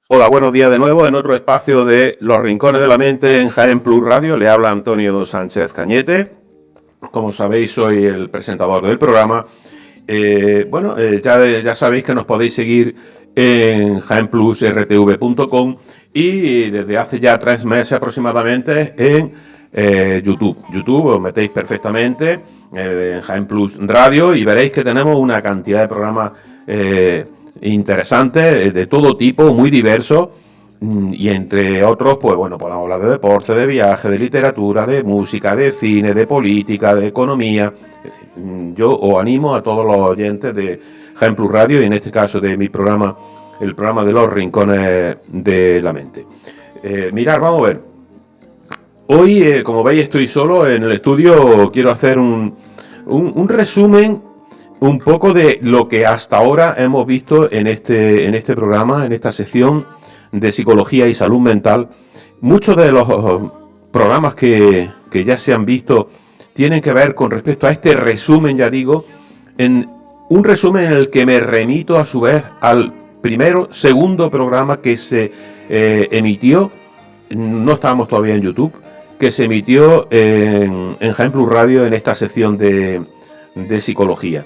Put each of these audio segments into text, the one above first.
Hola, buenos días de nuevo en otro espacio de Los Rincones de la Mente en Jaén Plus Radio. Le habla Antonio Sánchez Cañete. Como sabéis, soy el presentador del programa. Ya sabéis que nos podéis seguir en jaenplusrtv.com y desde hace ya 3 meses aproximadamente en YouTube. YouTube os metéis perfectamente en Jaén Plus Radio y veréis que tenemos una cantidad de programas interesantes de todo tipo, muy diversos. Y entre otros, pues bueno, podemos hablar de deporte, de viaje, de literatura, de música, de cine, de política, de economía. Es decir, yo os animo a todos los oyentes de Jaén Plus Radio y en este caso de mi programa, el programa de Los Rincones de la Mente. Mirad, vamos a ver. Hoy, como veis, estoy solo en el estudio. Quiero hacer un resumen un poco de lo que hasta ahora hemos visto en este programa, en esta sección de psicología y salud mental. Muchos de los programas que ya se han visto tienen que ver con respecto a este resumen, ya digo, en un resumen en el que me remito a su vez al segundo programa que se emitió, no estábamos todavía en YouTube, que se emitió en Jaén Plus Radio en esta sección de psicología.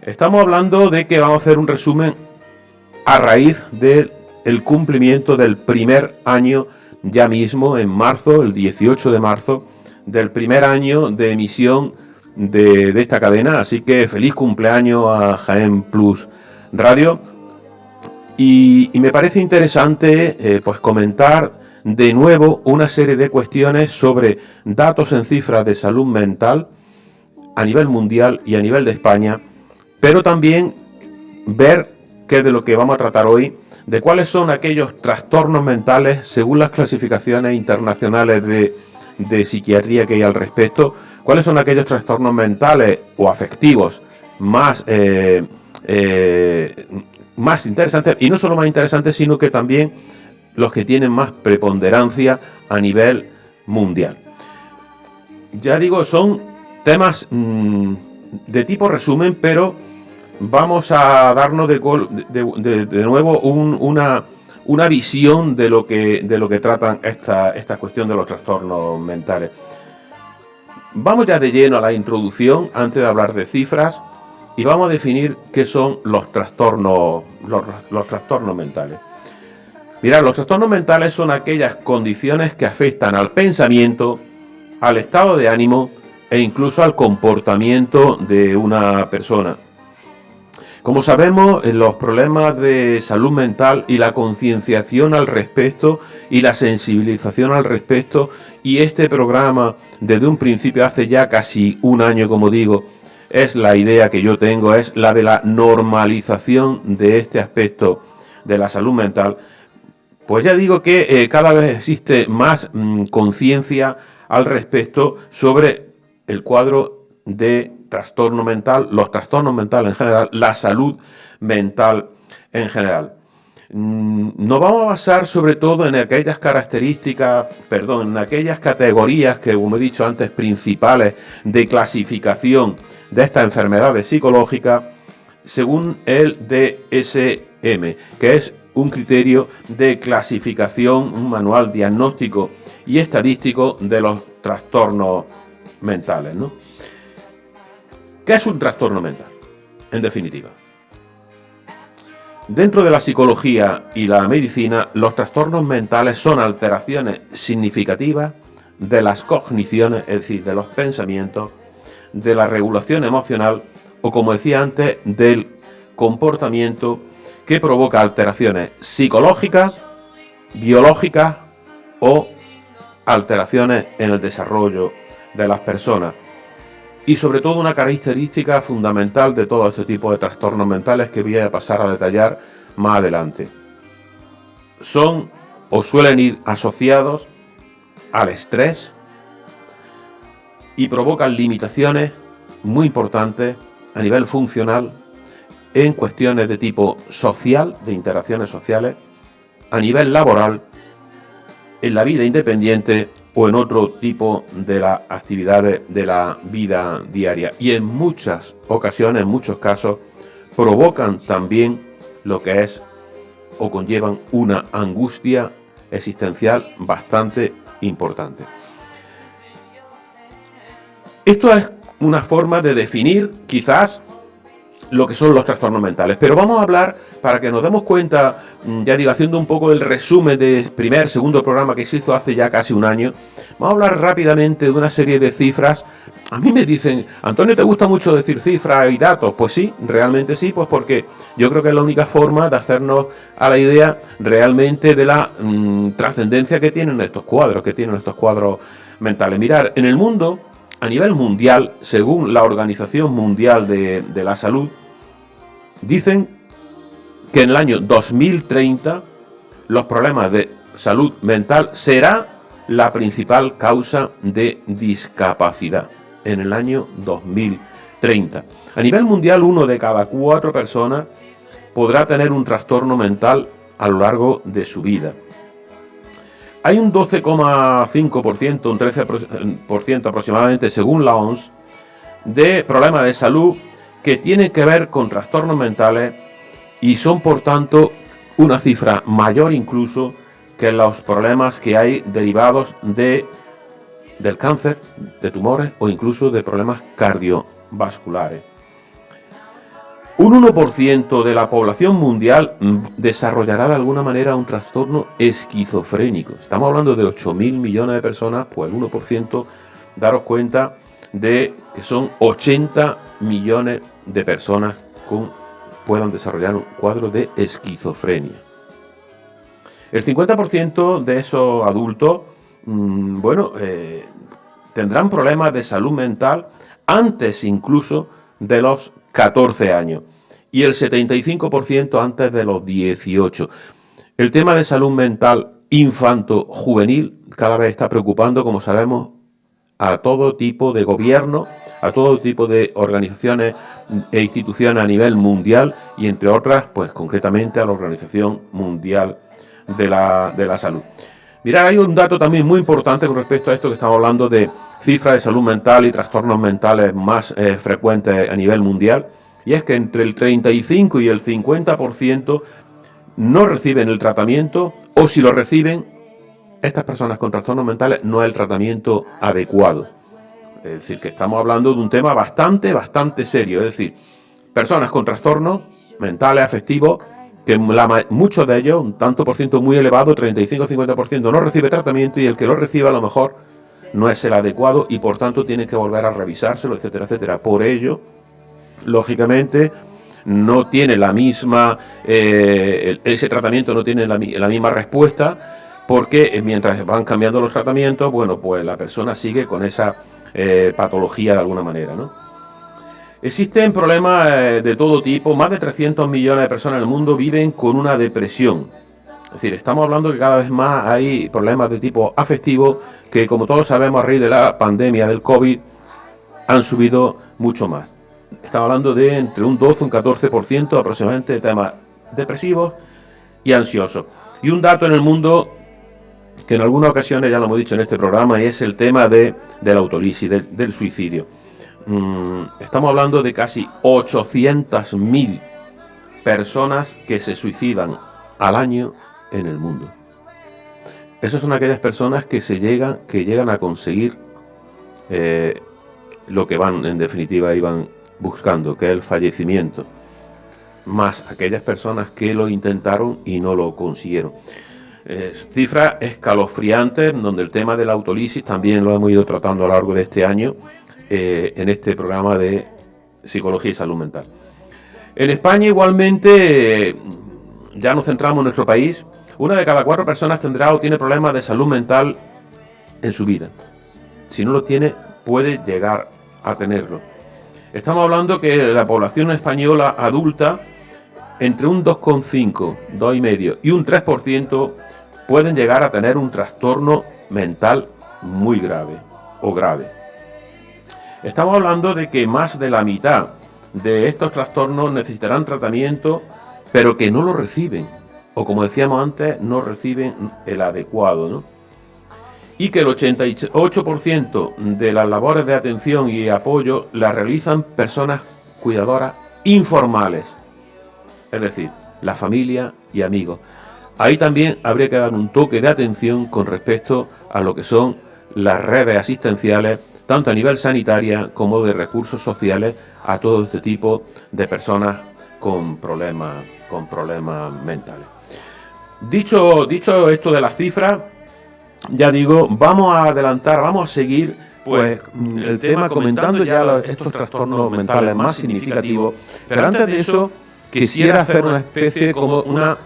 Estamos hablando de que vamos a hacer un resumen a raíz del cumplimiento del primer año, ya mismo en marzo, el 18 de marzo, del primer año de emisión de esta cadena. Así que feliz cumpleaños a Jaén Plus Radio. Y me parece interesante pues comentar de nuevo una serie de cuestiones sobre datos en cifras de salud mental a nivel mundial y a nivel de España, pero también ver qué es de lo que vamos a tratar hoy, de cuáles son aquellos trastornos mentales según las clasificaciones internacionales de psiquiatría que hay al respecto, cuáles son aquellos trastornos mentales o afectivos más interesantes, y no solo más interesantes, sino que también los que tienen más preponderancia a nivel mundial. Ya digo, son temas de tipo resumen, pero vamos a darnos de nuevo una visión de lo que tratan esta cuestión de los trastornos mentales. Vamos ya de lleno a la introducción antes de hablar de cifras y vamos a definir qué son los trastornos mentales. Mirad, los trastornos mentales son aquellas condiciones que afectan al pensamiento, al estado de ánimo e incluso al comportamiento de una persona. Como sabemos, los problemas de salud mental y la concienciación al respecto y la sensibilización al respecto, y este programa desde un principio, hace ya casi un año, como digo, es la idea que yo tengo, es la de la normalización de este aspecto de la salud mental. Pues ya digo que cada vez existe más conciencia al respecto sobre el cuadro de trastorno mental, los trastornos mentales en general, la salud mental en general. Nos vamos a basar sobre todo en aquellas en aquellas categorías que, como he dicho antes, principales de clasificación de estas enfermedades psicológicas, según el DSM, que es un criterio de clasificación, un manual diagnóstico y estadístico de los trastornos mentales, ¿no? ¿Qué es un trastorno mental? En definitiva, dentro de la psicología y la medicina, los trastornos mentales son alteraciones significativas de las cogniciones, es decir, de los pensamientos, de la regulación emocional o, como decía antes, del comportamiento que provoca alteraciones psicológicas, biológicas o alteraciones en el desarrollo de las personas. Y sobre todo una característica fundamental de todo este tipo de trastornos mentales que voy a pasar a detallar más adelante. Son o suelen ir asociados al estrés y provocan limitaciones muy importantes a nivel funcional en cuestiones de tipo social, de interacciones sociales, a nivel laboral, en la vida independiente o en otro tipo de las actividades de la vida diaria. Y en muchas ocasiones, en muchos casos, provocan también lo que es o conllevan una angustia existencial bastante importante. Esto es una forma de definir quizás lo que son los trastornos mentales, pero vamos a hablar, para que nos demos cuenta, ya digo, haciendo un poco el resumen del segundo programa que se hizo hace ya casi un año, vamos a hablar rápidamente de una serie de cifras. A mí me dicen, Antonio, ¿te gusta mucho decir cifras y datos? Pues sí, realmente sí, pues porque yo creo que es la única forma de hacernos a la idea realmente de la trascendencia que tienen estos cuadros mentales. Mirar, en el mundo, a nivel mundial, según la Organización Mundial de la Salud, dicen que en el año 2030 los problemas de salud mental será la principal causa de discapacidad. En el año 2030. A nivel mundial, 1 de cada 4 personas podrá tener un trastorno mental a lo largo de su vida. Hay un 12,5%, un 13% aproximadamente, según la OMS, de problemas de salud que tienen que ver con trastornos mentales y son, por tanto, una cifra mayor incluso que los problemas que hay derivados del cáncer, de tumores o incluso de problemas cardiovasculares. Un 1% de la población mundial desarrollará de alguna manera un trastorno esquizofrénico. Estamos hablando de 8.000 millones de personas, pues el 1%, daros cuenta de que son 80 millones de personas que puedan desarrollar un cuadro de esquizofrenia. El 50% de esos adultos, tendrán problemas de salud mental antes incluso de los 14 años y el 75% antes de los 18. El tema de salud mental infanto-juvenil cada vez está preocupando, como sabemos, a todo tipo de gobierno, a todo tipo de organizaciones e instituciones a nivel mundial y entre otras, pues concretamente a la Organización Mundial de la Salud. Mirad, hay un dato también muy importante con respecto a esto que estamos hablando de cifras de salud mental y trastornos mentales más frecuentes a nivel mundial, y es que entre el 35 y el 50% no reciben el tratamiento, o si lo reciben, estas personas con trastornos mentales no es el tratamiento adecuado. Es decir, que estamos hablando de un tema bastante serio, es decir, personas con trastornos mentales, afectivos, que muchos de ellos, un tanto por ciento muy elevado, 35-50%, no recibe tratamiento y el que lo recibe a lo mejor no es el adecuado y por tanto tiene que volver a revisárselo, etcétera, etcétera. Por ello, lógicamente, no tiene la misma, ese tratamiento no tiene la misma respuesta porque mientras van cambiando los tratamientos, bueno, pues la persona sigue con esa patología de alguna manera, ¿no? Existen problemas de todo tipo. Más de 300 millones de personas en el mundo viven con una depresión. Es decir, estamos hablando que cada vez más hay problemas de tipo afectivo que, como todos sabemos, a raíz de la pandemia del COVID, han subido mucho más. Estamos hablando de entre un 12 y un 14% aproximadamente de temas depresivos y ansiosos. Y un dato en el mundo que en algunas ocasiones ya lo hemos dicho en este programa y es el tema de la autolisis, del suicidio. Estamos hablando de casi 800.000 personas que se suicidan al año en el mundo. Esas son aquellas personas que llegan a conseguir lo que en definitiva iban buscando, que es el fallecimiento, más aquellas personas que lo intentaron y no lo consiguieron. Cifras escalofriantes, donde el tema de la autolisis también lo hemos ido tratando a lo largo de este año en este programa de psicología y salud mental. En España igualmente, ya nos centramos en nuestro país, 1 de cada 4 personas tendrá o tiene problemas de salud mental en su vida. Si no lo tiene, puede llegar a tenerlo. Estamos hablando que la población española adulta, entre un 2,5, 2,5 y un 3% pueden llegar a tener un trastorno mental muy grave o grave. Estamos hablando de que más de la mitad de estos trastornos necesitarán tratamiento, pero que no lo reciben, o como decíamos antes, no reciben el adecuado, ¿no? Y que el 88% de las labores de atención y apoyo las realizan personas cuidadoras informales. Es decir, la familia y amigos. Ahí también habría que dar un toque de atención con respecto a lo que son las redes asistenciales, tanto a nivel sanitaria como de recursos sociales, a todo este tipo de personas con problemas mentales. Dicho esto de las cifras, ya digo, vamos a seguir pues el tema comentando ya estos trastornos mentales más significativos, pero antes de eso quisiera hacer una especie como una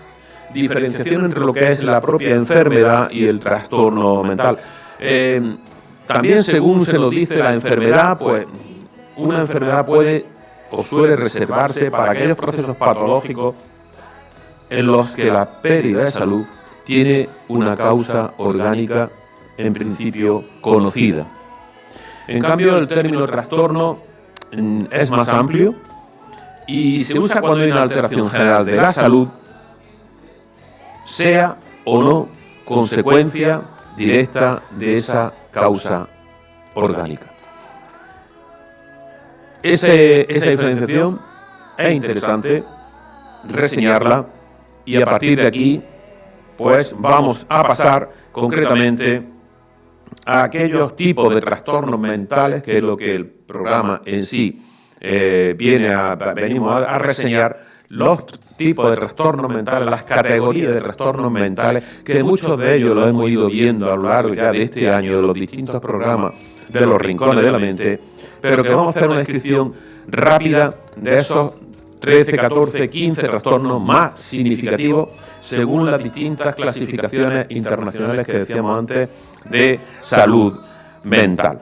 diferenciación entre lo que es la propia enfermedad y el trastorno mental. También, según se nos dice, la enfermedad, pues una enfermedad puede o suele reservarse para aquellos procesos patológicos en los que la pérdida de salud tiene una causa orgánica en principio conocida. En cambio, el término trastorno es más amplio y se usa cuando hay una alteración general de la salud, sea o no consecuencia directa de esa causa orgánica. Esa diferenciación es interesante reseñarla y a partir de aquí pues vamos a pasar concretamente a aquellos tipos de trastornos mentales, que es lo que el programa en sí venimos a reseñar, los tipos de trastornos mentales, las categorías de trastornos mentales, que muchos de ellos los hemos ido viendo a lo largo ya de este año, de los distintos programas de los rincones de la mente, pero que vamos a hacer una descripción rápida de esos 13, 14, 15 trastornos más significativos según las distintas clasificaciones internacionales que decíamos antes de salud mental.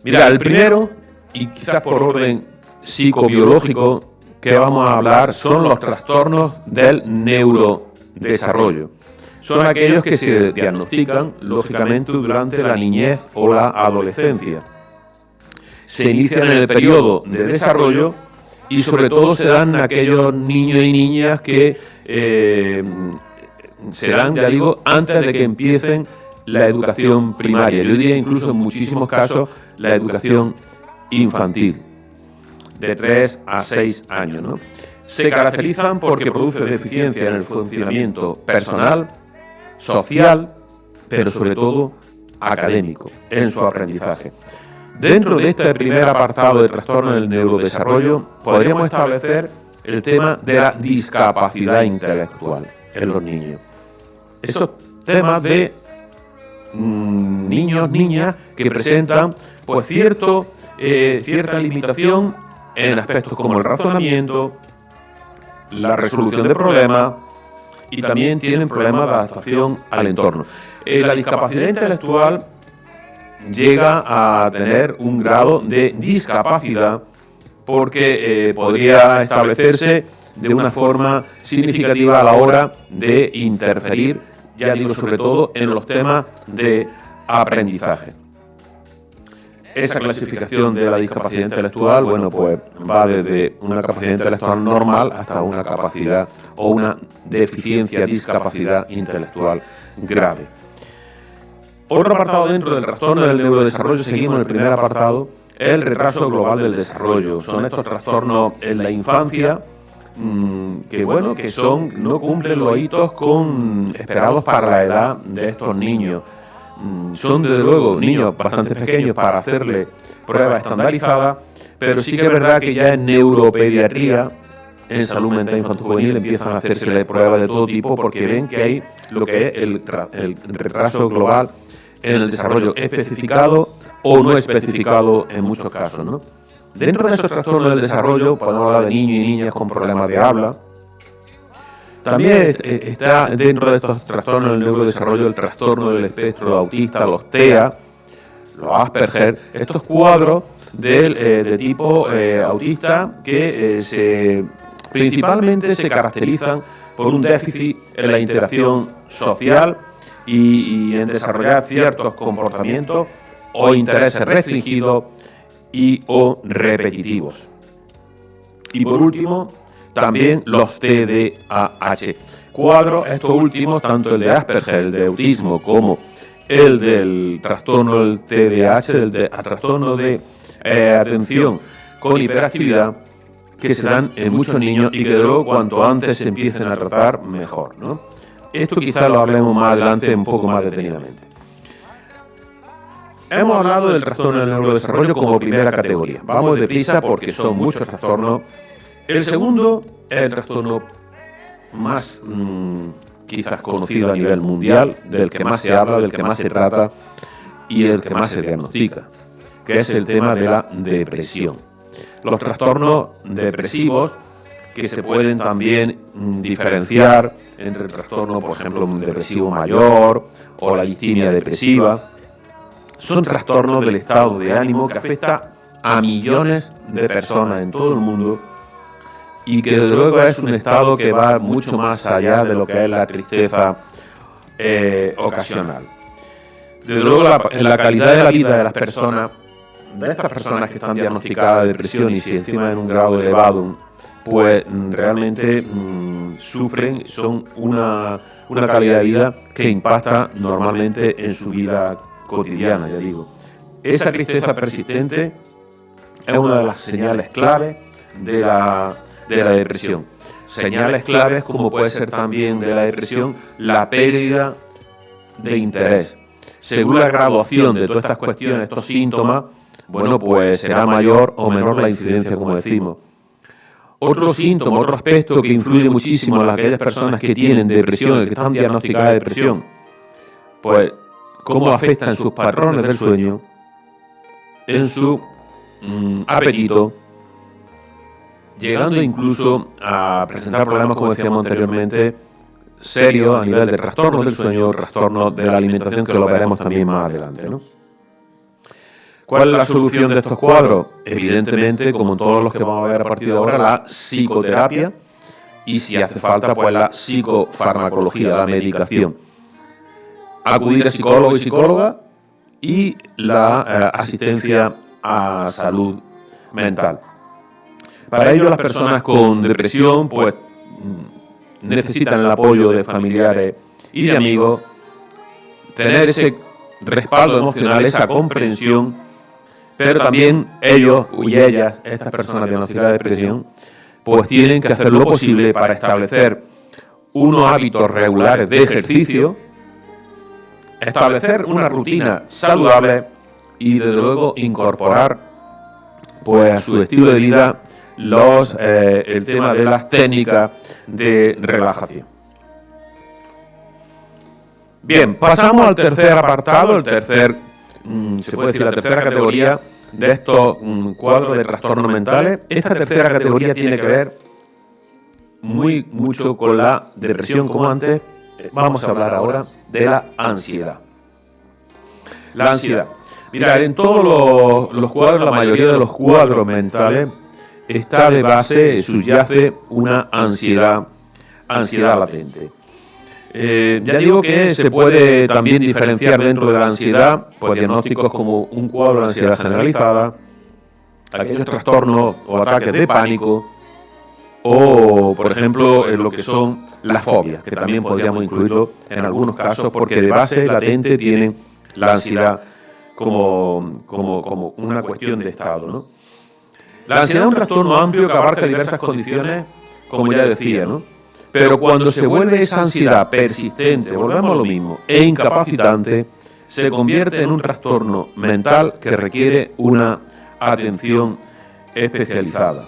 Mira, el primero, y quizás por orden psicobiológico, que vamos a hablar son los trastornos del neurodesarrollo. Son aquellos que se diagnostican, lógicamente, durante la niñez o la adolescencia. Se inician en el periodo de desarrollo y sobre todo se dan en aquellos niños y niñas que se dan, ya digo, antes de que empiecen la educación primaria. Yo diría incluso en muchísimos casos la educación infantil, de 3 a 6 años, ¿no? Se caracterizan porque produce deficiencia en el funcionamiento personal, social, pero sobre todo académico, en su aprendizaje. Dentro de este primer apartado de trastorno del neurodesarrollo, podríamos establecer el tema de la discapacidad intelectual en los niños. Esos temas de niños, niñas que presentan pues cierta limitación en aspectos como el razonamiento, la resolución de problemas y también tienen problemas de adaptación al entorno. La discapacidad intelectual llega a tener un grado de discapacidad porque podría establecerse de una forma significativa a la hora de interferir, ya digo, sobre todo en los temas de aprendizaje. Esa clasificación de la discapacidad intelectual, bueno, pues va desde una capacidad intelectual normal hasta una capacidad o una discapacidad intelectual grave. Otro apartado dentro del trastorno del neurodesarrollo, seguimos en el primer apartado, el retraso global del desarrollo. Son estos trastornos en la infancia que no cumplen los hitos esperados para la edad de estos niños. Son desde luego niños bastante pequeños para hacerle pruebas estandarizadas, pero sí que es verdad que ya en neuropediatría, en salud mental infantil-juvenil, empiezan a hacerse pruebas de todo tipo porque ven que hay lo que es el retraso global en el desarrollo especificado o no especificado en muchos casos, ¿no? Dentro de esos trastornos del desarrollo podemos hablar de niños y niñas con problemas de habla. También está dentro de estos trastornos del neurodesarrollo el trastorno del espectro autista, los TEA, los Asperger, estos cuadros de tipo autista que principalmente se caracterizan por un déficit en la interacción social y en desarrollar ciertos comportamientos o intereses restringidos o repetitivos. Y por último, también los TDAH. Cuadros, estos últimos, tanto el de Asperger, el de autismo, como el del trastorno del TDAH, trastorno de atención con hiperactividad, que se dan en muchos niños y que de luego cuanto antes se empiecen a tratar, mejor, ¿no? Esto quizás lo hablemos más adelante un poco más detenidamente. Hemos hablado del trastorno del neurodesarrollo como primera categoría. Vamos deprisa porque son muchos trastornos. El segundo es el trastorno más quizás conocido a nivel mundial, del que más se habla, del que más se trata y el que más se diagnostica, que es el tema de la depresión. Los trastornos depresivos, que se pueden también diferenciar entre el trastorno, por ejemplo, un depresivo mayor o la distimia depresiva, son trastornos del estado de ánimo que afecta a millones de personas en todo el mundo y que desde luego es un estado que va mucho más allá de lo que es la tristeza ocasional. Desde luego la calidad de la vida de las personas, de estas personas que están diagnosticadas de depresión y si encima en un grado elevado, pues realmente sufren, son una calidad de vida que impacta normalmente en su vida cotidiana, ya digo. Esa tristeza persistente es una de las señales claves de la depresión. Señales claves como puede ser también de la depresión la pérdida de interés. Según la graduación de todas estas cuestiones, estos síntomas, bueno, pues será mayor o menor la incidencia, como decimos. Otro síntoma, otro aspecto que influye muchísimo en aquellas personas que tienen depresión, que están diagnosticadas de depresión, pues cómo afectan sus patrones del sueño, en su apetito, llegando incluso a presentar problemas, como decíamos anteriormente, serios a nivel de trastornos del sueño, trastornos de la alimentación, que lo veremos también más adelante, ¿no? ¿Cuál es la solución de estos cuadros? Evidentemente, como en todos los que vamos a ver a partir de ahora, la psicoterapia y, si hace falta, pues la psicofarmacología, la medicación. Acudir a psicólogo y psicóloga y la asistencia a salud mental. Para ello, las personas con depresión pues necesitan el apoyo de familiares y de amigos, tener ese respaldo emocional, esa comprensión, pero también ellos y ellas, estas personas diagnosticadas de depresión, pues tienen que hacer lo posible para establecer unos hábitos regulares de ejercicio, establecer una rutina saludable y, desde luego, incorporar pues a su estilo de vida el tema de las técnicas de relajación. Bien, pasamos al tercer apartado, se puede decir la tercera categoría de estos cuadros de trastornos mentales. Esta tercera categoría tiene que ver mucho con la depresión, como antes. Vamos a hablar ahora de la ansiedad. La ansiedad. Mirad, en todos los cuadros, la mayoría de los cuadros mentales, está de base, subyace una ansiedad latente. Ya digo que se puede también diferenciar dentro de la ansiedad, pues diagnósticos como un cuadro de ansiedad generalizada, aquellos trastornos o ataques de pánico, o por ejemplo en lo que son las fobias, que también podríamos incluirlo en algunos casos, porque de base latente tienen la ansiedad como una cuestión de estado, ¿no? La ansiedad es un trastorno amplio que abarca diversas condiciones, como ya decía, ¿no? Pero cuando se vuelve esa ansiedad persistente, volvemos a lo mismo, e incapacitante, se convierte en un trastorno mental que requiere una atención especializada.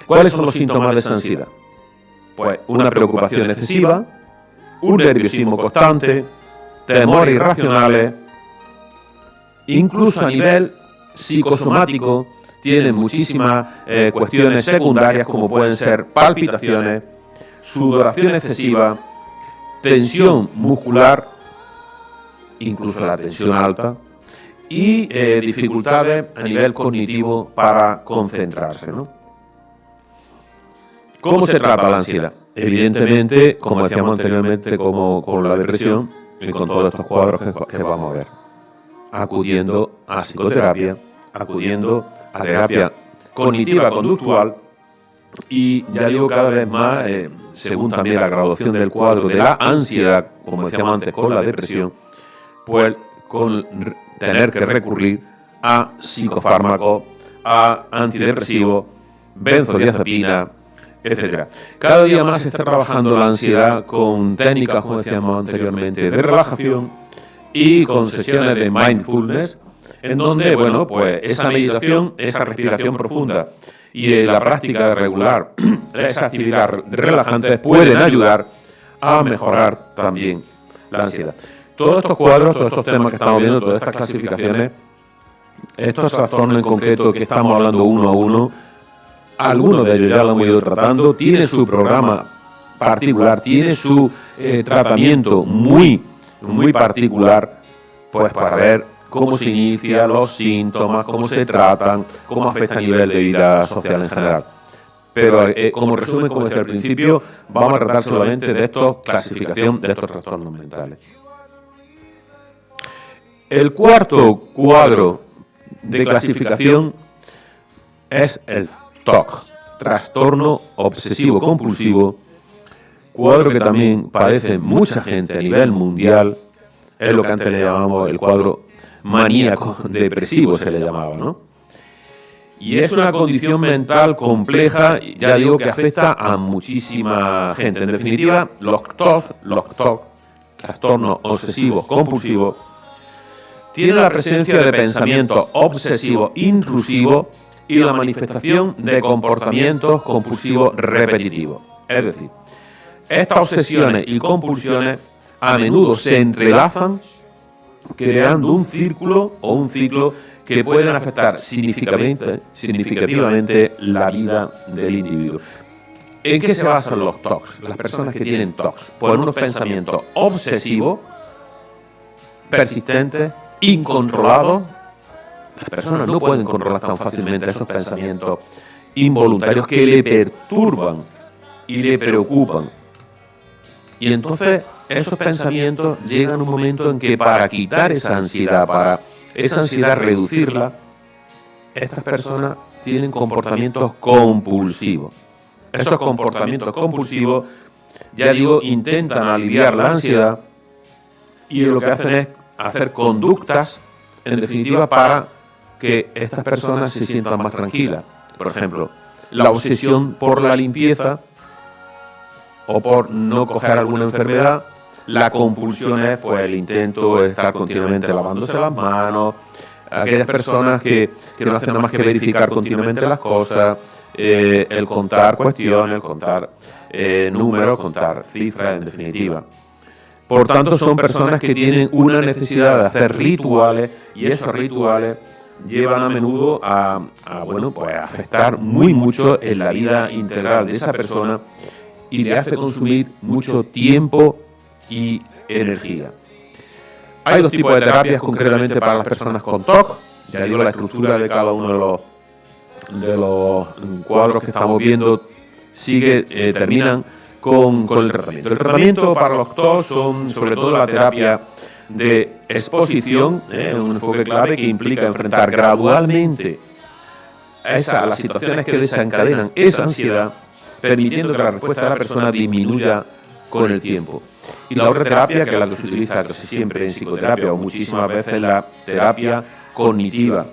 ¿Cuáles son los síntomas de esa ansiedad? Pues una preocupación excesiva, un nerviosismo constante, temores irracionales, incluso a nivel psicosomático tienen muchísimas cuestiones secundarias como pueden ser palpitaciones, sudoración excesiva, tensión muscular, incluso la tensión alta, y dificultades a nivel cognitivo para concentrarse, ¿no? ¿Cómo se trata la ansiedad? Evidentemente, como decíamos anteriormente, como con la depresión y con todos estos cuadros que vamos a ver, acudiendo a psicoterapia, acudiendo a terapia cognitiva conductual y, ya digo, cada vez más, según también la graduación del cuadro de la ansiedad, como decíamos antes con la depresión, pues con tener que recurrir a psicofármacos, a antidepresivos benzodiazepina, etcétera. Cada día más se está trabajando la ansiedad con técnicas, como decíamos anteriormente, de relajación y con sesiones de mindfulness, en donde, bueno, pues esa meditación, esa respiración profunda y la práctica de regular esa actividad relajante pueden ayudar a mejorar también la ansiedad. Todos estos cuadros, todos estos temas que estamos viendo, todas estas clasificaciones, estos trastornos en concreto que estamos hablando uno a uno, algunos de ellos ya lo hemos ido tratando, tiene su programa particular, tiene su tratamiento muy particular, pues para ver cómo se inicia, los síntomas, cómo se tratan, cómo afecta a nivel de vida social en general. Pero como resumen, como decía al principio, vamos a tratar solamente de esta clasificación de estos trastornos mentales. El cuarto cuadro de clasificación es el TOC, trastorno obsesivo compulsivo, cuadro que también padece mucha gente a nivel mundial. Es lo que antes le llamábamos el cuadro maníaco depresivo, se le llamaba, ¿no? Y es una condición mental compleja, ya digo, que afecta a muchísima gente. En definitiva, los TOC, trastorno obsesivo compulsivo, tienen la presencia de pensamientos obsesivos intrusivos y la manifestación de comportamientos compulsivos repetitivos. Es decir, estas obsesiones y compulsiones a menudo se entrelazan creando un círculo o un ciclo que pueden afectar significativamente la vida del individuo. ¿En qué se basan los TOCs? Las personas que tienen TOCs, pues en unos pensamientos obsesivos, persistentes, incontrolados. Las personas no pueden controlar tan fácilmente esos pensamientos involuntarios que le perturban y le preocupan. Y entonces esos pensamientos llegan a un momento en que para quitar esa ansiedad, para esa ansiedad reducirla, estas personas tienen comportamientos compulsivos. Esos comportamientos compulsivos, ya digo, intentan aliviar la ansiedad y lo que hacen es hacer conductas, en definitiva, para que estas personas se sientan más tranquilas. Por ejemplo, la obsesión por la limpieza o por no coger alguna enfermedad. La compulsión es pues el intento de estar continuamente lavándose las manos. Aquellas personas que no hacen nada más que verificar continuamente las cosas, el contar cuestiones, el contar números, contar cifras, en definitiva. Por tanto, son personas que tienen una necesidad de hacer rituales y esos rituales llevan a menudo a afectar muy mucho en la vida integral de esa persona y le hace consumir mucho tiempo y energía. Hay dos tipos de terapias concretamente para las personas con TOC. Ya digo, la estructura de cada uno de los cuadros que estamos viendo terminan con el tratamiento. El tratamiento para los TOC son sobre todo la terapia de exposición, un enfoque clave que implica enfrentar gradualmente a las situaciones que desencadenan esa ansiedad, permitiendo que la respuesta de la persona disminuya con el tiempo. Y la otra terapia, que es la que se utiliza casi siempre en psicoterapia o muchísimas veces, la terapia cognitiva,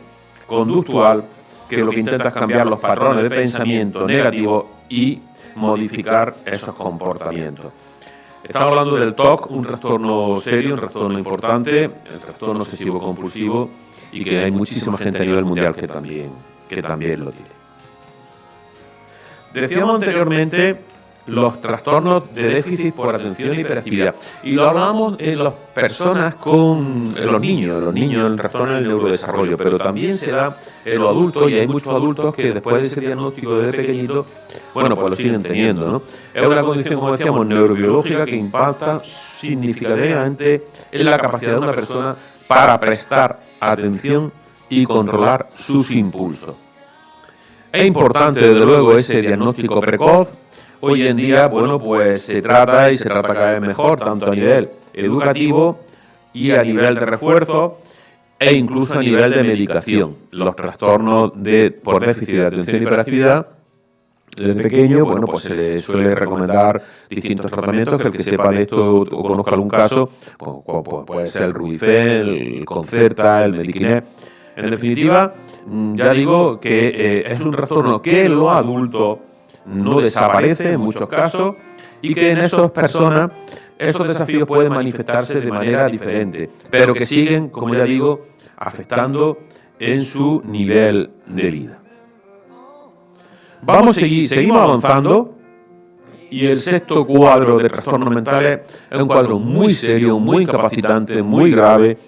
conductual, que lo que intenta es cambiar los patrones de pensamiento negativos y modificar esos comportamientos. Estamos hablando del TOC, un trastorno serio, un trastorno importante, el trastorno obsesivo compulsivo, y que hay muchísima gente a nivel mundial que también lo tiene. Decíamos anteriormente los trastornos de déficit por atención y hiperactividad, y lo hablábamos en las personas en los niños, el trastorno del neurodesarrollo, pero también se da en los adultos, y hay muchos adultos que después de ese diagnóstico desde pequeñito, pues lo siguen teniendo, ¿no? Es una condición, como decíamos, neurobiológica que impacta significativamente en la capacidad de una persona para prestar atención y controlar sus impulsos. Es importante, desde luego, ese diagnóstico precoz. Hoy en día, se trata cada vez mejor, tanto a nivel educativo y a nivel de refuerzo, e incluso a nivel de medicación. Los trastornos por déficit de atención y hiperactividad, desde pequeño, se le suele recomendar distintos tratamientos, que el que sepa de esto o conozca algún caso, puede ser el Rubifen, el Concerta, el Medikinet. En definitiva, ya digo que es un trastorno que en los adultos no desaparece en muchos casos y que en esas personas esos desafíos pueden manifestarse de manera diferente, pero que siguen, como ya digo, afectando en su nivel de vida. Seguimos avanzando y el sexto cuadro de trastornos mentales es un cuadro muy serio, muy incapacitante, muy grave,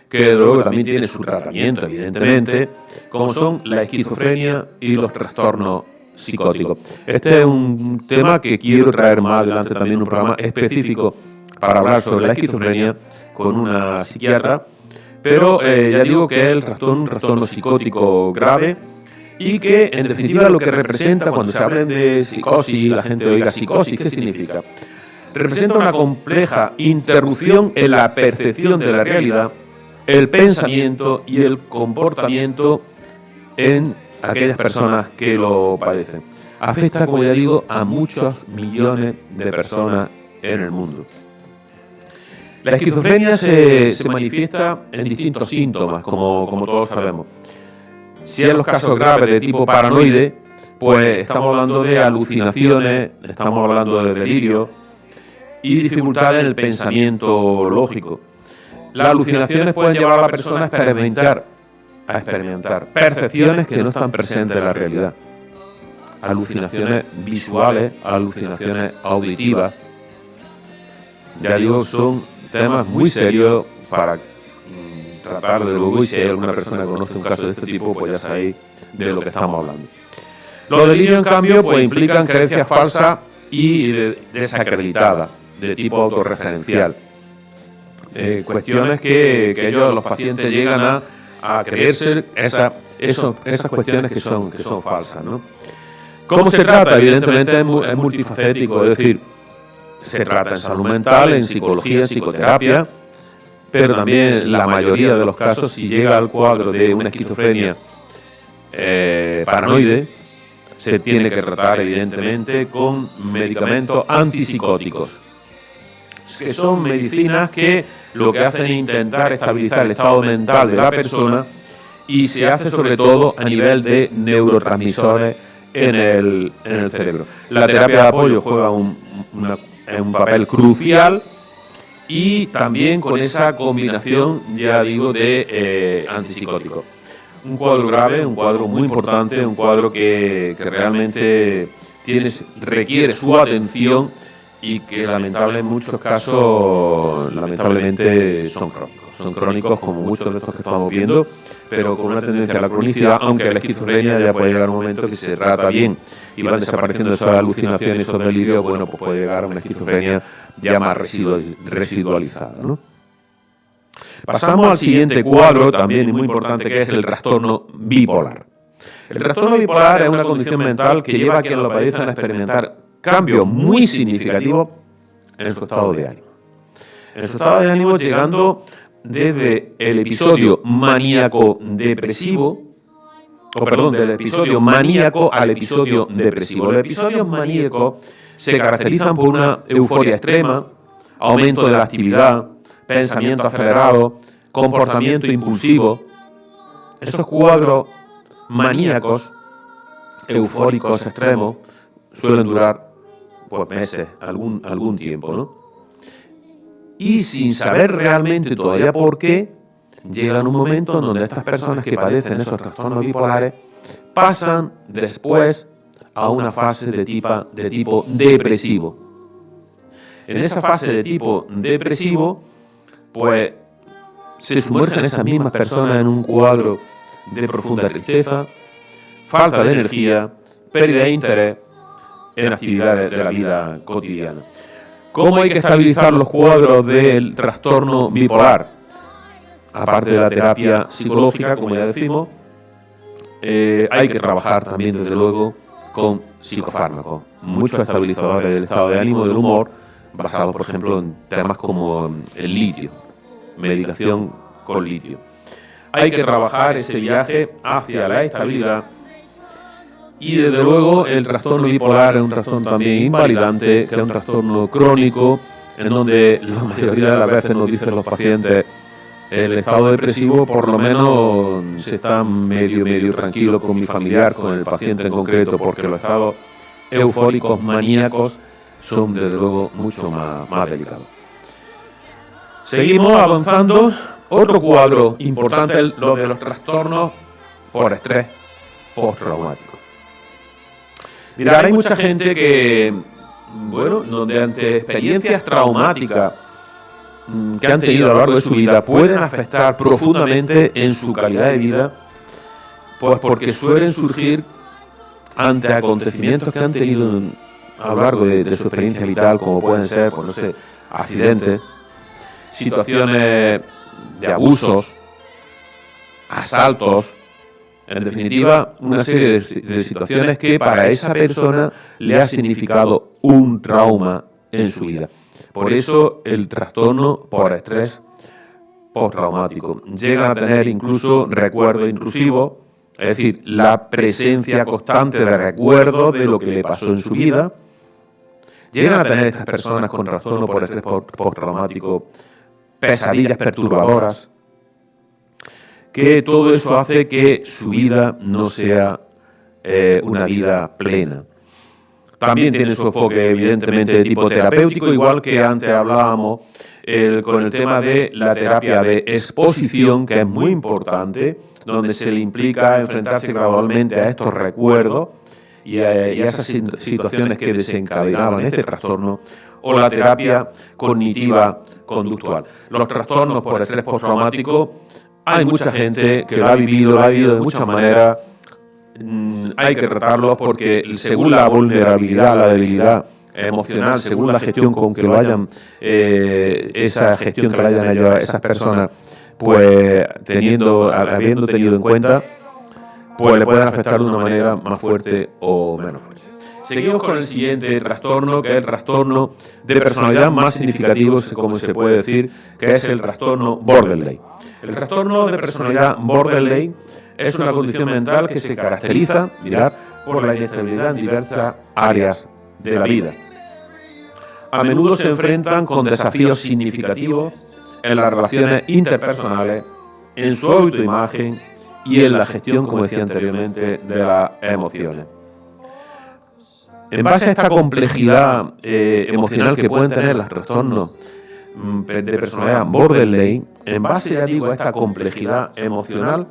que desde luego también tiene su tratamiento, evidentemente, como son la esquizofrenia y los trastornos psicóticos. Este es un tema que quiero traer más adelante también, un programa específico para hablar sobre la esquizofrenia con una psiquiatra, pero ya digo que es un trastorno psicótico grave y que en definitiva lo que representa cuando se habla de psicosis, la gente oiga psicosis, ¿qué significa? Representa una compleja interrupción en la percepción de la realidad, el pensamiento y el comportamiento en aquellas personas que lo padecen. Afecta, como ya digo, a muchos millones de personas en el mundo. La esquizofrenia se manifiesta en distintos síntomas, como todos sabemos. Si en los casos graves de tipo paranoide, pues estamos hablando de alucinaciones, estamos hablando de delirio y dificultades en el pensamiento lógico. Las alucinaciones pueden llevar a la persona a experimentar percepciones que no están presentes en la realidad. Alucinaciones visuales, alucinaciones auditivas. Ya digo, son temas muy serios para tratar de luego, y si hay alguna persona que conoce un caso de este tipo, pues ya sabéis de lo que estamos hablando. Los delirios, en cambio, pues implican creencias falsas y desacreditadas, de tipo autorreferencial. Cuestiones que ellos, los pacientes, llegan a creerse esas cuestiones que son falsas, ¿no? ¿Cómo se trata? Evidentemente es multifacético, es decir, se trata en salud mental, en psicología, en psicoterapia, pero también la mayoría de los casos, si llega al cuadro de una esquizofrenia paranoide, se tiene que tratar evidentemente con medicamentos antipsicóticos, que son medicinas que lo que hacen es intentar estabilizar el estado mental de la persona y se hace sobre todo a nivel de neurotransmisores en el cerebro. La terapia de apoyo juega un papel crucial y también con esa combinación, ya digo, de antipsicóticos. Un cuadro grave, un cuadro muy importante, un cuadro que realmente requiere su atención y que lamentablemente en muchos casos son crónicos. Son crónicos como muchos de estos que estamos viendo, pero con una tendencia a la cronicidad, aunque la esquizofrenia ya puede llegar a un momento que se trata bien y van desapareciendo esas alucinaciones, esos delirios, bueno, pues puede llegar a una esquizofrenia ya más residualizada, ¿no? Pasamos al siguiente cuadro, también muy importante, que es el trastorno bipolar. El trastorno bipolar es una condición mental que lleva a quien lo padecen a experimentar cambios muy significativos en su estado de ánimo. En su estado de ánimo, llegando desde el episodio maníaco-depresivo, del episodio maníaco al episodio depresivo. Los episodios maníacos se caracterizan por una euforia extrema, aumento de la actividad, pensamiento acelerado, comportamiento impulsivo. Esos cuadros maníacos, eufóricos extremos, suelen durar pues meses, algún tiempo, ¿no? Y sin saber realmente todavía por qué, llegan un momento en donde estas personas que padecen esos trastornos bipolares pasan después a una fase de tipo depresivo. En esa fase de tipo depresivo, pues se sumergen esas mismas personas en un cuadro de profunda tristeza, falta de energía, pérdida de interés en actividades de la vida cotidiana. ¿Cómo hay que estabilizar los cuadros del trastorno bipolar? Aparte de la terapia psicológica, como ya decimos, hay que trabajar también, desde luego, con psicofármacos. Muchos estabilizadores del estado de ánimo, del humor, basados, por ejemplo, en temas como el litio, medicación con litio. Hay que trabajar ese viaje hacia la estabilidad. Y desde luego el trastorno bipolar es un trastorno también invalidante, que es un trastorno crónico, en donde la mayoría de las veces nos dicen los pacientes, el estado depresivo, por lo menos se está medio tranquilo con mi familiar, con el paciente en concreto, porque los estados eufóricos, maníacos, son desde luego mucho más delicados. Seguimos avanzando. Otro cuadro importante es lo de los trastornos por estrés postraumático. Mirad, hay mucha gente que, bueno, donde ante experiencias traumáticas que han tenido a lo largo de su vida pueden afectar profundamente en su calidad de vida, pues porque suelen surgir ante acontecimientos que han tenido a lo largo de su experiencia vital, como pueden ser, pues no sé, accidentes, situaciones de abusos, asaltos, en definitiva, una serie de situaciones que para esa persona le ha significado un trauma en su vida. Por eso el trastorno por estrés postraumático. Llegan a tener incluso recuerdo intrusivo, es decir, la presencia constante de recuerdo de lo que le pasó en su vida. Llegan a tener estas personas con trastorno por estrés postraumático pesadillas perturbadoras, que todo eso hace que su vida no sea una vida plena. También tiene su enfoque evidentemente de tipo terapéutico, igual que antes hablábamos con el tema de la terapia de exposición, que es muy importante, donde se le implica enfrentarse gradualmente a estos recuerdos y a esas situaciones que desencadenaban este trastorno, o la terapia cognitiva conductual. Los trastornos por estrés postraumático, hay mucha gente que lo ha vivido de muchas maneras. Hay que tratarlos porque según la vulnerabilidad, la debilidad emocional, según la gestión con que lo hayan, esa gestión que lo hayan hecho a esas personas, pues habiendo tenido en cuenta, pues le pueden afectar de una manera más fuerte o menos fuerte. Seguimos con el siguiente trastorno, que es el trastorno de personalidad más significativo, como se puede decir, que es el trastorno borderline. El trastorno de personalidad borderline es una condición mental que se caracteriza, mirad, por la inestabilidad en diversas áreas de la vida. A menudo se enfrentan con desafíos significativos en las relaciones interpersonales, en su autoimagen y en la gestión, como decía anteriormente, de las emociones. En base a esta complejidad emocional que pueden tener los trastornos de personalidad borderline, en base, ya digo, a esta complejidad emocional,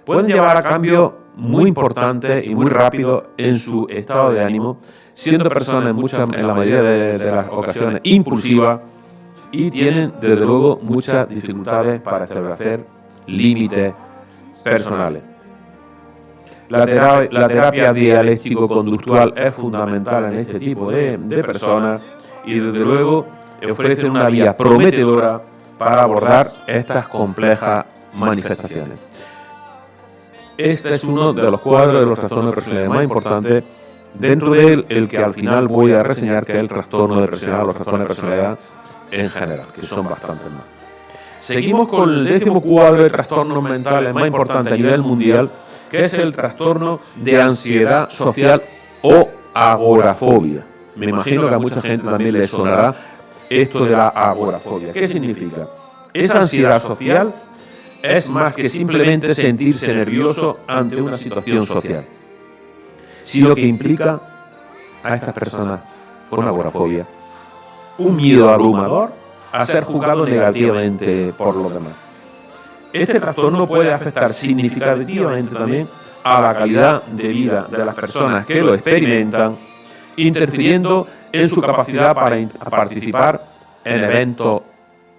pueden llevar a cambios muy importantes y muy rápidos en su estado de ánimo, siendo personas en la mayoría de las ocasiones impulsivas y tienen, desde luego, muchas dificultades para establecer límites personales. La terapia dialéctico-conductual es fundamental en este tipo de personas y, desde luego, ofrece una vía prometedora para abordar estas complejas manifestaciones. Este es uno de los cuadros de los trastornos de personalidad más importantes, dentro de él el que al final voy a reseñar, que es el trastorno de personalidad, los trastornos de personalidad en general, que son bastantes más. Seguimos con el 10º cuadro de trastornos mentales más importante a nivel mundial, que es el trastorno de ansiedad social o agorafobia. Me imagino que a mucha gente también le sonará esto de la agorafobia. ¿Qué significa? Esa ansiedad social es más que simplemente sentirse nervioso ante una situación social, sino que implica a estas personas con agorafobia un miedo abrumador a ser juzgado negativamente por los demás. Este trastorno puede afectar significativamente también a la calidad de vida de las personas que lo experimentan, interfiriendo en su capacidad para participar en eventos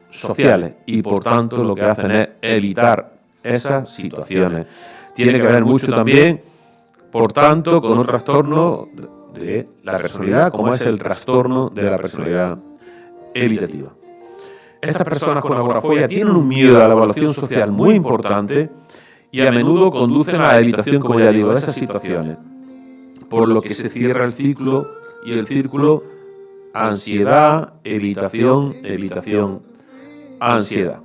sociales y, por tanto, lo que hacen es evitar esas situaciones. Tiene que ver mucho también, por tanto, con un trastorno de la personalidad, como es el trastorno de la personalidad evitativa. Estas personas con agorafobia tienen un miedo a la evaluación social muy importante y a menudo conducen a la evitación, como ya digo, de esas situaciones, por lo que se cierra el ciclo y el círculo ansiedad, evitación, evitación, ansiedad.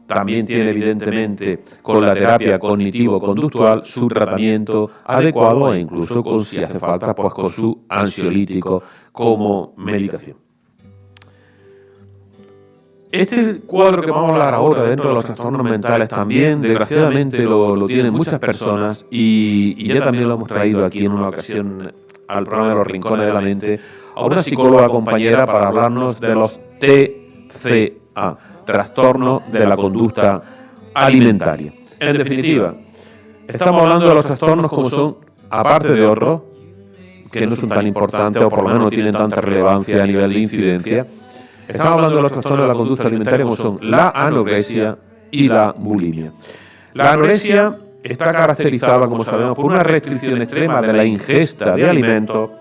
También tiene, evidentemente, con la terapia cognitivo-conductual su tratamiento adecuado e incluso, con, si hace falta, pues con su ansiolítico como medicación. Este cuadro que vamos a hablar ahora dentro de los trastornos mentales también, desgraciadamente, lo tienen muchas personas y ya también lo hemos traído aquí en una ocasión al programa de los Rincones de la Mente a una psicóloga compañera para hablarnos de los TCA, trastorno de la conducta alimentaria. En definitiva, estamos hablando de los trastornos como son, aparte de otros, que no son tan importantes o por lo menos no tienen tanta relevancia a nivel de incidencia. Estamos hablando de los trastornos de la conducta alimentaria como son la anorexia y la bulimia. La anorexia está caracterizada, como sabemos, por una restricción extrema de la ingesta de alimentos,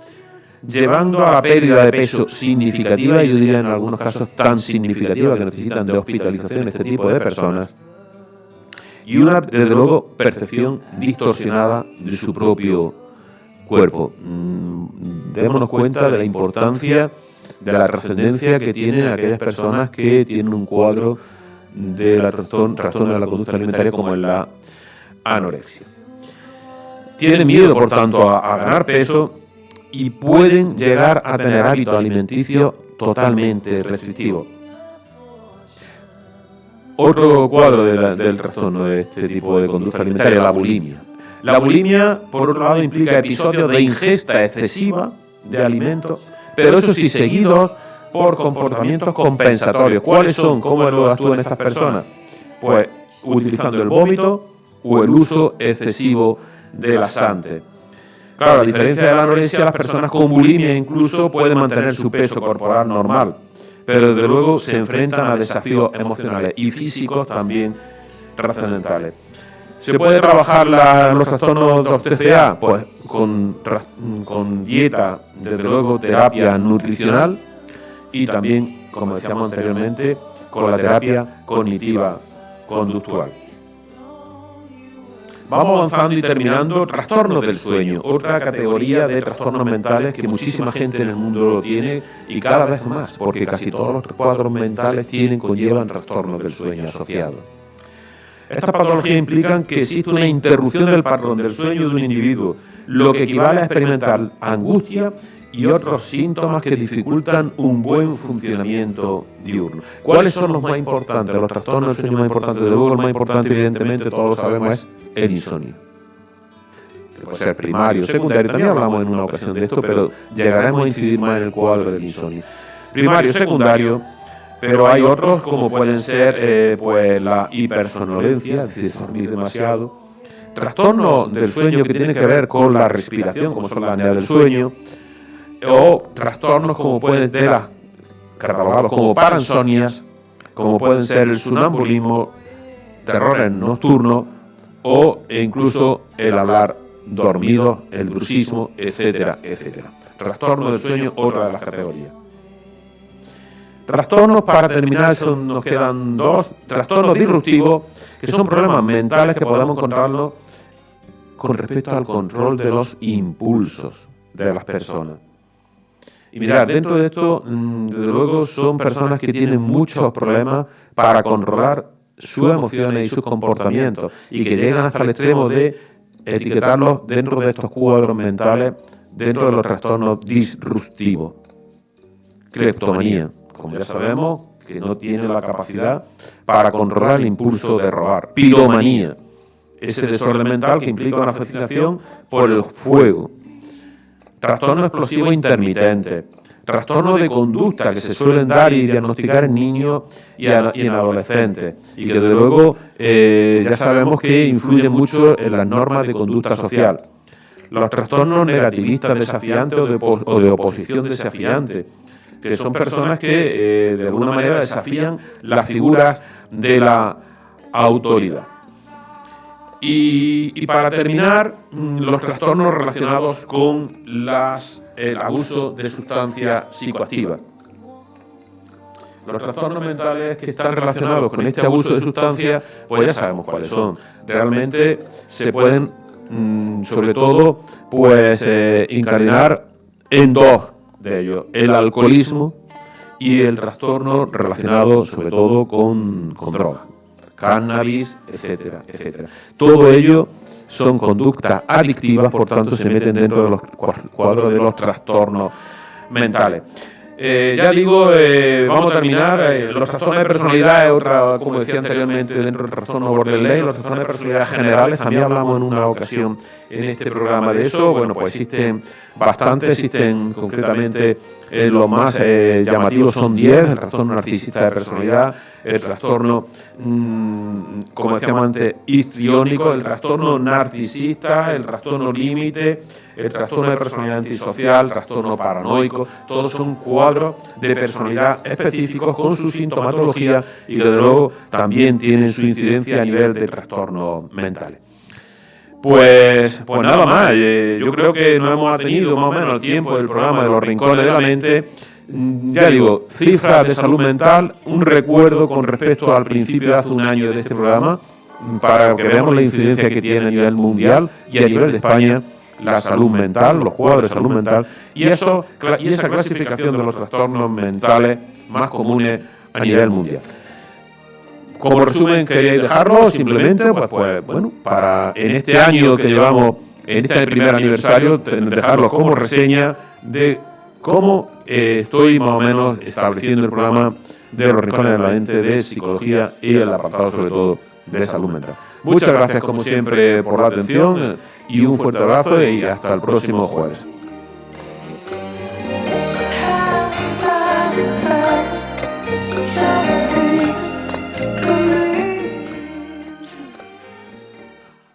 llevando a la pérdida de peso significativa, y yo diría en algunos casos tan significativa que necesitan de hospitalización este tipo de personas, y una, desde luego, percepción distorsionada de su propio cuerpo. Démonos cuenta de la importancia, de la trascendencia que tienen aquellas personas que tienen un cuadro de la trastorno de la conducta alimentaria como es la anorexia. Tienen miedo, por tanto, a ganar peso y pueden llegar a tener hábitos alimenticios totalmente restrictivos. Otro cuadro del trastorno de este tipo de conducta alimentaria es la bulimia. La bulimia, por otro lado, implica episodios de ingesta excesiva de alimentos, pero eso sí, seguidos por comportamientos compensatorios. ¿Cuáles son? ¿Cómo lo actúan estas personas? Pues utilizando el vómito o el uso excesivo de laxantes. Claro, a diferencia de la anorexia, las personas con bulimia incluso pueden mantener su peso corporal normal, pero desde luego se enfrentan a desafíos emocionales y físicos también trascendentales. ¿Se puede trabajar los trastornos de los TCA? Pues con dieta, desde luego terapia nutricional y también, como decíamos anteriormente, con la terapia cognitiva conductual. Vamos avanzando y terminando. Trastornos del sueño, otra categoría de trastornos mentales que muchísima gente en el mundo lo tiene y cada vez más, porque casi todos los cuadros mentales conllevan trastornos del sueño asociados. Estas patologías implican que existe una interrupción del patrón del sueño de un individuo, lo que equivale a experimentar angustia y otros síntomas que dificultan un buen funcionamiento diurno. ¿Cuáles son los más importantes? Los trastornos del sueño más importantes, de luego el más importante, evidentemente, todos lo sabemos, es el insomnio. Que puede ser primario, secundario, también hablamos en una ocasión de esto, pero llegaremos a incidir más en el cuadro del insomnio. Primario, secundario, pero hay otros como pueden ser pues la hipersomnolencia, es decir, dormir demasiado, trastornos del sueño que tienen que ver con la respiración, como son la apnea del sueño, o trastornos como pueden ser catalogados como paransonias, como pueden ser el sonambulismo, terrores nocturnos o incluso el hablar dormido, el bruxismo, etcétera, etcétera. Trastorno del sueño, otra de las categorías. Trastornos, para terminar, nos quedan dos. Trastornos disruptivos, que son problemas mentales que podemos encontrarlos con respecto al control de los impulsos de las personas. Y mirad, dentro de esto, desde luego, son personas que tienen muchos problemas para controlar sus emociones y sus comportamientos y que llegan hasta el extremo de etiquetarlos dentro de estos cuadros mentales, dentro de los trastornos disruptivos. Cleptomanía, como ya sabemos, que no tiene la capacidad para controlar el impulso de robar. Piromanía, ese desorden mental que implica una fascinación por el fuego. Trastorno explosivo intermitente, trastornos de conducta que se suelen dar y diagnosticar en niños y en adolescentes, y que desde luego ya sabemos que influyen mucho en las normas de conducta social. Los trastornos negativistas desafiantes o de oposición desafiante, que son personas que de alguna manera desafían las figuras de la autoridad. Y para terminar, los trastornos relacionados con el abuso de sustancias psicoactivas. Los trastornos mentales que están relacionados con este abuso de sustancias, pues ya sabemos cuáles son. Realmente se pueden, sobre todo, pues incardinar en dos de ellos: el alcoholismo y el trastorno relacionado, sobre todo, con drogas. Cannabis, etcétera, etcétera. Todo ello son conductas adictivas, por tanto se meten dentro de los cuadros de los trastornos mentales. Ya digo, vamos a terminar. Los trastornos de personalidad es otra, como decía anteriormente, dentro del trastorno borderline. Los trastornos de personalidad generales, también hablamos en una ocasión en este programa de eso. Bueno, pues existen bastantes, existen concretamente los más llamativos son 10, el trastorno narcisista de personalidad, el trastorno, como decíamos antes, histriónico, el trastorno narcisista, el trastorno límite, el trastorno de personalidad antisocial, trastorno paranoico. Todos son cuadros de personalidad específicos con su sintomatología y que desde luego también tienen su incidencia a nivel de trastornos mentales. Pues nada más, yo creo que nos hemos atenido más o menos al tiempo del programa de los rincones de la mente. Ya digo, cifras de salud mental, un recuerdo con respecto al principio de hace un año de este programa, para que veamos la incidencia que tiene a nivel mundial y a nivel de España la salud mental, los cuadros de salud mental y esa clasificación de los trastornos mentales más comunes a nivel mundial. Como resumen, queréis dejarlo simplemente, pues bueno, para en este año que llevamos, en este primer aniversario, dejarlo como reseña de cómo estoy más o menos estableciendo el programa de los rincones de la mente de psicología y el apartado sobre todo de salud mental. Muchas gracias como siempre por la atención y un fuerte abrazo y hasta el próximo jueves.